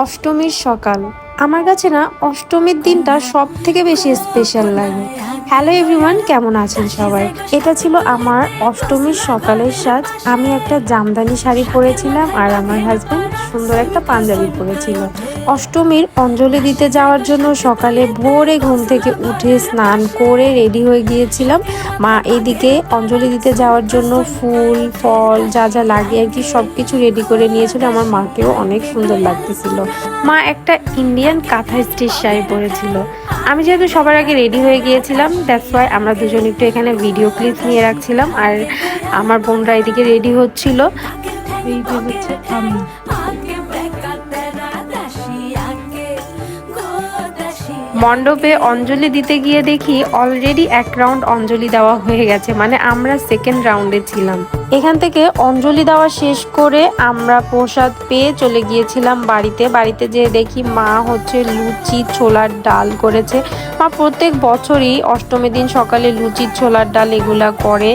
অষ্টমীর সকাল আমার কাছে না অষ্টমীর দিনটা সব থেকে বেশি স্পেশাল লাগে। হ্যালো এভরিওয়ান, কেমন আছেন সবাই? এটা ছিল আমার অষ্টমীর সকালের সাজ। আমি একটা জামদানি শাড়ি পরেছিলাম আর আমার হাজব্যান্ড সুন্দর একটা পাঞ্জাবি পরেছিল। অষ্টমীর অঞ্জলি দিতে যাওয়ার জন্য সকালে ভোরে ঘুম থেকে উঠে স্নান করে রেডি হয়ে গিয়েছিলাম। মা এইদিকে অঞ্জলি দিতে যাওয়ার জন্য ফুল ফল যা যা লাগে আর কি সব কিছু রেডি করে নিয়েছিল। আমার মাকেও অনেক সুন্দর লাগতেছিল। মা একটা ইন্ডিয়ান কাঁথা স্টিচ শাড়ি পরেছিল। আমি যেহেতু সবার আগে রেডি হয়ে গিয়েছিলাম, দ্যাটস ওয়াই আমরা দুজন একটু এখানে ভিডিও ক্লিপ নিয়ে রাখছিলাম। আর আমার বোনরা এদিকে রেডি হচ্ছিল। এই যে হচ্ছে আমি। মণ্ডপে অঞ্জলি দিতে গিয়ে দেখি অলরেডি এক রাউন্ড অঞ্জলি দেওয়া হয়ে গেছে, মানে আমরা সেকেন্ড রাউন্ডে ছিলাম। এখান থেকে অঞ্জলি দেওয়া শেষ করে আমরা প্রসাদ পেয়ে চলে গিয়েছিলাম বাড়িতে যেয়ে দেখি মা হচ্ছে লুচি ছোলার ডাল করেছে। মা প্রত্যেক বছরই অষ্টমীর দিন সকালে লুচি ছোলার ডাল এগুলা করে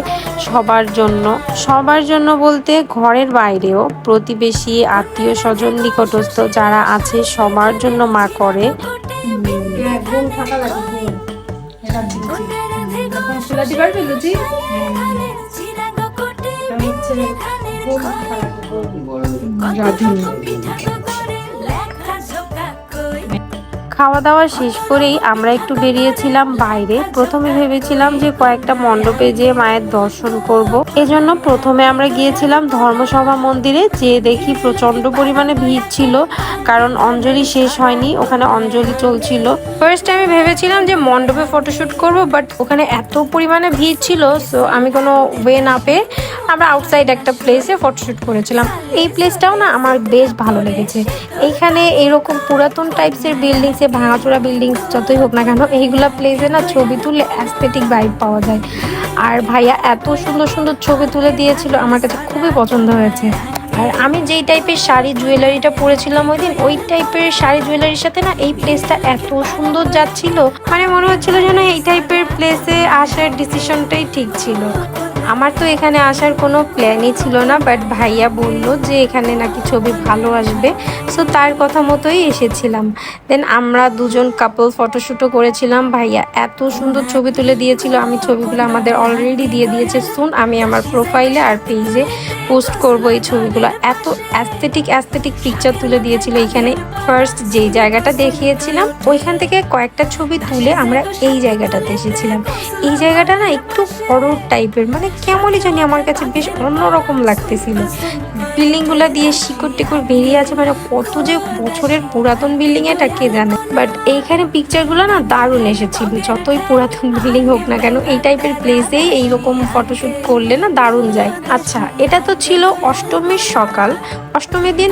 সবার জন্য বলতে ঘরের বাইরেও প্রতিবেশী আত্মীয় স্বজন নিকটস্থ যারা আছে সবার জন্য মা করে। খাওয়া দাওয়া শেষ করেই আমরা একটু বেরিয়েছিলাম বাইরে। প্রথমে ভেবেছিলাম যে কয়েকটা মণ্ডপে যেয়ে মায়ের দর্শন করব। এজন্য প্রথমে আমরা গিয়েছিলাম ধর্মসভা মন্দিরে, যেয়ে দেখি প্রচন্ড পরিমাণে ভিড় ছিল, কারণ অঞ্জলি শেষ হয়নি, ওখানে অঞ্জলি চলছিল। ফার্স্ট আমি ভেবেছিলাম যে মণ্ডপে ফটোশুট করব, বাট ওখানে এত পরিমাণে ভিড় ছিল, সো আমি কোনো ওয়ে না পেয়ে আমরা আউটসাইড একটা প্লেসে ফটোশুট করেছিলাম। এই প্লেসটাও না আমার বেশ ভালো লেগেছে। এইখানে এরকম পুরাতন টাইপসের বিল্ডিংসে, ভাঙাচোরা বিল্ডিংস যতই হোক না কেন, এইগুলা প্লেসে না ছবি তুললে অ্যাস্থেটিক ভাইব পাওয়া যায়। আর ভাইয়া এত সুন্দর সুন্দর ছবি তুলে দিয়েছিল, আমার কাছে খুবই পছন্দ হয়েছে। আর আমি যেই টাইপের শাড়ি জুয়েলারিটা পরেছিলাম ওই টাইপের শাড়ি জুয়েলারির সাথে না এই প্লেসটা এত সুন্দর যাচ্ছিল, মানে মনে হচ্ছিল যেন এই টাইপের প্লেসে আসার ডিসিশনটাই ঠিক ছিল। আমার তো এখানে আসার কোনো প্ল্যানই ছিল না, বাট ভাইয়া বলল যে এখানে নাকি ছবি ভালো আসবে, সো তার কথা মতোই এসেছিলাম। দেন আমরা দুজন কাপল ফটোশ্যুটও করেছিলাম। ভাইয়া এত সুন্দর ছবি তুলে দিয়েছিল, আমি ছবিগুলো আমাদের অলরেডি দিয়ে দিয়েছে। শুন আমি আমার প্রোফাইলে আর পেজে পোস্ট করব এই ছবিগুলো। এত অ্যাস্থেটিক পিকচার তুলে দিয়েছিল। এইখানে ফার্স্ট যেই জায়গাটা দেখিয়েছিলাম ওইখান থেকে কয়েকটা ছবি তুলে আমরা এই জায়গাটাতে এসেছিলাম। এই জায়গাটা না একটু হরর টাইপের, মানে কেমনই জানি আমার কাছে বেশ অন্যরকম লাগতেছিল। বিল্ডিংগুলো দিয়ে শিকড় টিকড় বেরিয়ে আছে, মানে কত যে বছরের পুরাতন বিল্ডিং এটা কে জানে। বাট এইখানে পিকচারগুলো না দারুণ এসেছিল। যতই পুরাতন বিল্ডিং হোক না কেন, এই টাইপের প্লেসেই এইরকম ফটোশুট করলে না দারুণ যায়। আচ্ছা, এটা তো ছিল অষ্টমীর সকাল। অষ্টমীর দিন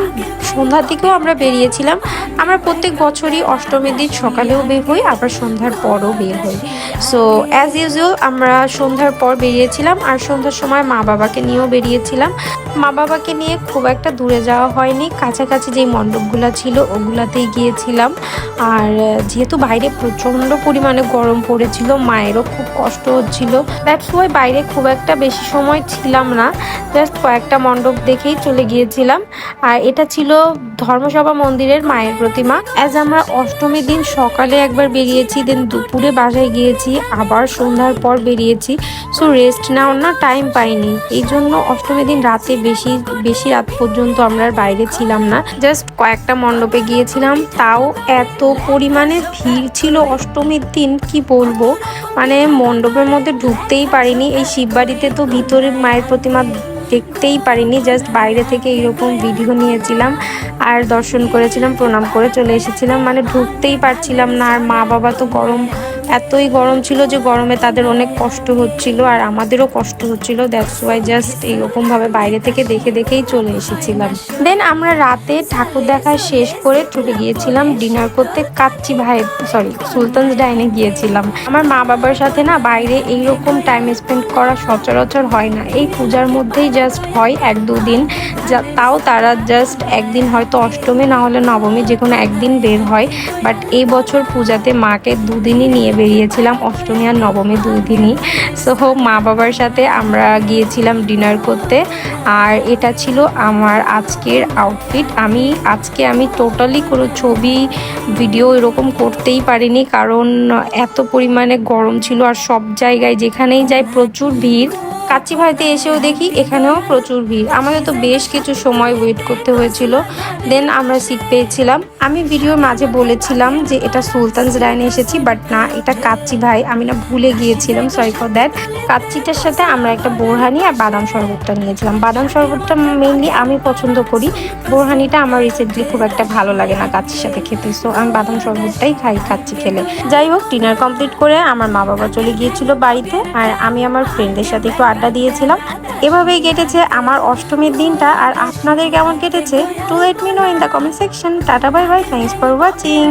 সন্ধ্যার দিকেও আমরা বেরিয়েছিলাম। আমরা প্রত্যেক বছরই অষ্টমীর দিন সকালেও বের হই, আবার সন্ধ্যার পরও বের হই। সো অ্যাজ ইউজুয়াল আমরা সন্ধ্যার পর বেরিয়েছিলাম, আর সন্ধ্যার সময় মা বাবাকে নিয়েও বেরিয়েছিলাম। মা বাবাকে নিয়ে খুব একটা দূরে যাওয়া হয়নি, কাছাকাছি যেই মণ্ডপগুলো ছিল ওগুলাতেই গিয়েছিলাম। আর যেহেতু বাইরে প্রচণ্ড পরিমাণে গরম পড়েছিল, মায়েরও খুব কষ্ট হচ্ছিল, দ্যাটস ওয়াই বাইরে খুব একটা বেশি সময় ছিলাম না, জাস্ট কয়েকটা মণ্ডপ দেখেই চলে গিয়েছিলাম। আর এটা ছিল ধর্মসভা মন্দিরের মায়ের প্রতিমা। অ্যাজ আমরা অষ্টমীর দিন সকালে একবার বেরিয়েছি, দেন দুপুরে বাসায় গিয়েছি, আবার সন্ধ্যার পর বেরিয়েছি, সো রেস্ট নেওয়ার না টাইম পাইনি। এই জন্য অষ্টমীর দিন রাতে বেশি রাত পর্যন্ত আমরা বাইরে ছিলাম না, জাস্ট কয়েকটা মণ্ডপে গিয়েছিলাম। তাও এত পরিমাণে ভিড় ছিল অষ্টমীর দিন, কি বলবো, মানে মণ্ডপের মধ্যে ঢুকতেই পারিনি। এই শিববাড়িতে তো ভিতরে মায়ের প্রতিমা দেখতেই পারিনি, জাস্ট বাইরে থেকে এইরকম ভিডিও নিয়েছিলাম আর দর্শন করেছিলাম, প্রণাম করে চলে এসেছিলাম, মানে ঢুকতেই পারছিলাম না। আর মা বাবা তো এতই গরম ছিল যে গরমে তাদের অনেক কষ্ট হচ্ছিল, আর আমাদেরও কষ্ট হচ্ছিল, দ্যাটস ওয়াই জাস্ট এইরকমভাবে বাইরে থেকে দেখেই চলে এসেছিলাম। দেন আমরা রাতে ঠাকুর দেখা শেষ করে চলে গিয়েছিলাম ডিনার করতে সুলতানস ডাইনে গিয়েছিলাম। আমার মা বাবার সাথে না বাইরে এইরকম টাইম স্পেন্ড করা সচরাচর হয় না, এই পূজার মধ্যেই জাস্ট হয় 1-2 দিন, তাও তারা জাস্ট একদিন হয়তো অষ্টমী না হলে নবমী যে কোনো একদিন বের হয়। বাট এই বছর পূজাতে মাকে 2 দিনই নিয়ে বেরিয়েছিলাম অষ্টমী আর নবমী 2 দিনই। সো মা বাবার সাথে আমরা গিয়েছিলাম ডিনার করতে। আর এটা ছিল আমার আজকের আউটফিট। আজকে আমি টোটালি কোনো ছবি ভিডিও এরকম করতেই পারিনি, কারণ এত পরিমাণে গরম ছিল আর সব জায়গায় যেখানেই যাই প্রচুর ভিড়। কাচ্চি ভাইতে এসেও দেখি এখানেও প্রচুর ভিড়। আমাদের তো বেশ কিছু সময় ওয়েট করতে হয়েছিল, দেন আমরা সিট পেয়েছিলাম। আমি ভিডিওর মাঝে বলেছিলাম যে এটা সুলতানস ডাইনে এসেছি, বাট না, এটা কাচ্চি ভাই। আমি না ভুলে গিয়েছিলাম, সরি ফর দ্যাট। কাচ্চিটার সাথে আমরা একটা বোরহানি আর বাদাম শরবতটা নিয়েছিলাম। বাদাম শরবতটা মেইনলি আমি পছন্দ করি, বোরহানিটা আমার রিসেন্টলি খুব একটা ভালো লাগে না কাচ্চির সাথে খেতে, সো আমি বাদাম শরবতটাই খাই কাচ্চি খেলে। যাই হোক, ডিনার কমপ্লিট করে আমার মা বাবা চলে গিয়েছিল বাড়িতে, আর আমি আমার ফ্রেন্ডদের সাথে একটু আড্ডা দিয়েছিলাম। এভাবেই কেটেছে আমার অষ্টমীর দিনটা। আর আপনাদের কেমন কেটেছে to let me know in the comment section. Tata bye bye, thanks for watching.